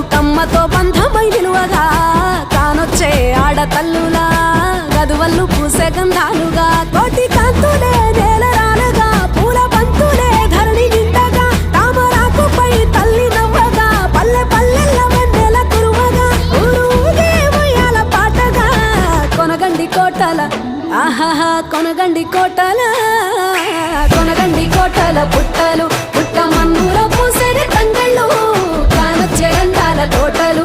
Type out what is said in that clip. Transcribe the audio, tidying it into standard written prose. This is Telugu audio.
బతుకమ్మతో బంధమై నిలువగా కానొచ్చే ఆడతల్లులా గదువల్లు పూసే గంధాలుగా కోటి కాంతులే నేలరాలుగా పూల బంతులే ధరణి నిండగా తామరాకుపై తల్లి నవ్వగా పల్లె పల్లెల్ల వెన్నెల కురువగా ఊరు ఊగే ఉయ్యాల పాటగా కొనగండి కోటల ఆహాహా కొనగండి కోటల కొనగండి కోటల పుట్టలు పుట్ట మన్నుల పూసెడి తంగళ్ళు కానొచ్చే అందాల తోటలు